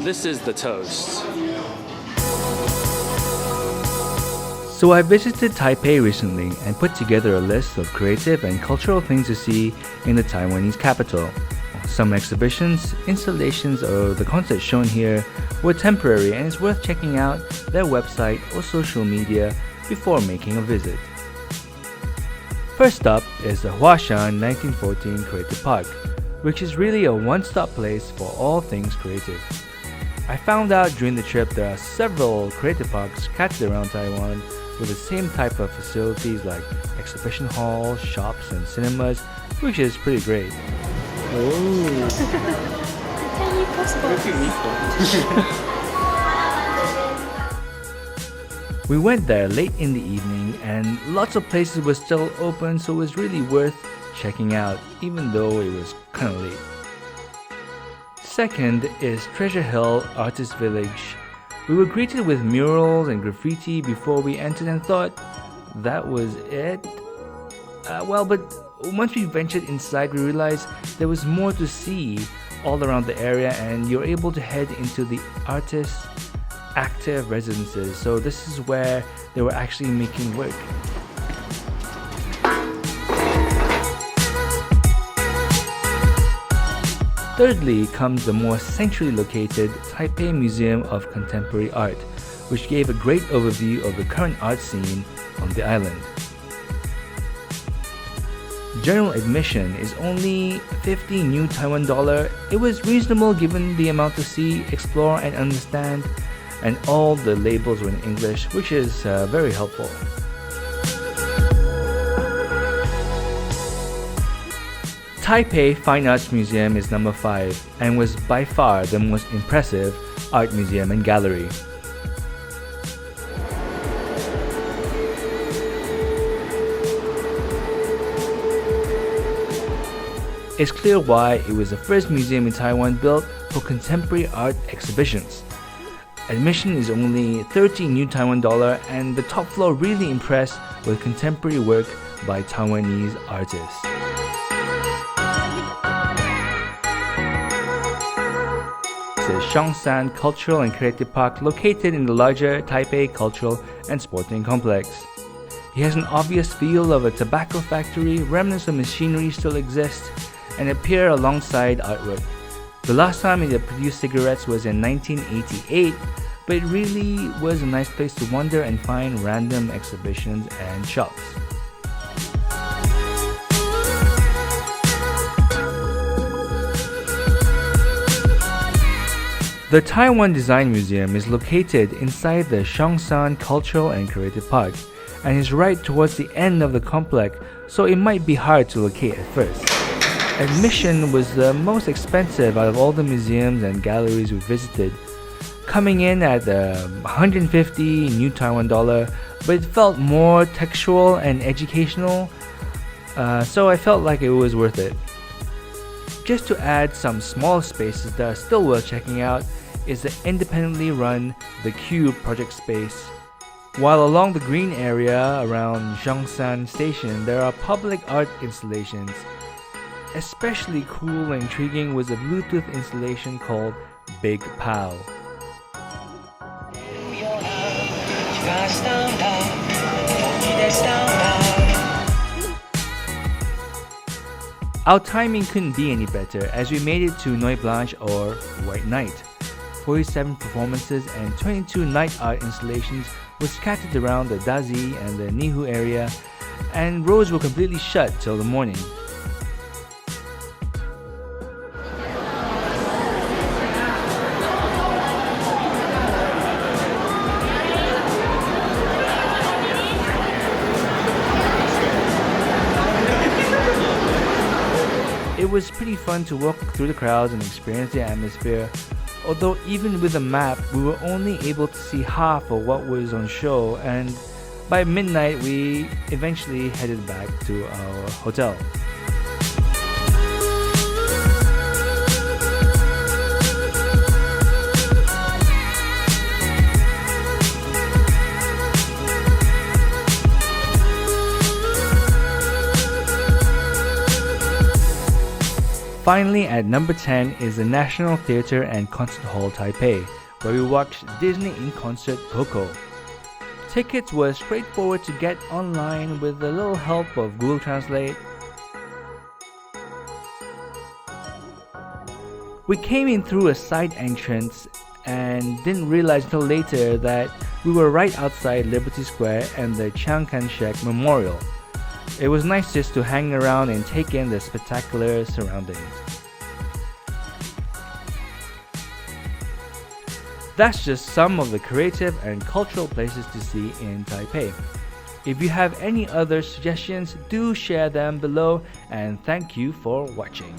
This is the toast. So I visited Taipei recently and put together a list of creative and cultural things to see in the Taiwanese capital. Some exhibitions, installations, or the concerts shown here were temporary, and it's worth checking out their website or social media before making a visit. First up is the Hua Shan 1914 Creative Park, which is really a one-stop place for all things creative. I found out during the trip there are several creative parks scattered around Taiwan with the same type of facilities like exhibition halls, shops, and cinemas, which is pretty great. We went there late in the evening and lots of places were still open, so it was really worth checking out even though it was kind of late. Second is Treasure Hill Artist Village. We were greeted with murals and graffiti before we entered and thought that was it. But once we ventured inside, we realized there was more to see all around the area, and you're able to head into the artists' active residences. So this is where they were actually making work. Thirdly comes the more centrally located Taipei Museum of Contemporary Art, which gave a great overview of the current art scene on the island. General admission is only 50 new Taiwan dollar. It was reasonable given the amount to see, explore, and understand, and all the labels were in English, which is very helpful. Taipei Fine Arts Museum is number 5 and was by far the most impressive art museum and gallery. It's clear why it was the first museum in Taiwan built for contemporary art exhibitions. Admission is only 30 new Taiwan dollar, and the top floor really impressed with contemporary work by Taiwanese artists. Is Zhongshan Cultural and Creative Park, located in the larger Taipei Cultural and Sporting Complex. It has an obvious feel of a tobacco factory, remnants of machinery still exist and appear alongside artwork. The last time it produced cigarettes was in 1988, but it really was a nice place to wander and find random exhibitions and shops. The Taiwan Design Museum is located inside the Zhongshan Cultural and Creative Park and is right towards the end of the complex, so it might be hard to locate at first. Admission was the most expensive out of all the museums and galleries we visited, coming in at 150 new Taiwan dollar, but it felt more textual and educational, so I felt like it was worth it. Just to add some small spaces that are still worth checking out is the independently run TheCube project space. While along the green area around Zhongshan station there are public art installations. Especially cool and intriguing was a Bluetooth installation called Big Pow. Our timing couldn't be any better as we made it to Nuit Blanche or White Night. 47 performances and 22 night art installations were scattered around the Dazi and the Nihu area, and roads were completely shut till the morning. It was pretty fun to walk through the crowds and experience the atmosphere, although even with a map we were only able to see half of what was on show, and by midnight we eventually headed back to our hotel. Finally, at number 10 is the National Theatre and Concert Hall Taipei, where we watched Disney in concert Coco. Tickets were straightforward to get online with a little help of Google Translate. We came in through a side entrance and didn't realize until later that we were right outside Liberty Square and the Chiang Kai-shek Memorial. It was nice just to hang around and take in the spectacular surroundings. That's just some of the creative and cultural places to see in Taipei. If you have any other suggestions, do share them below, and thank you for watching.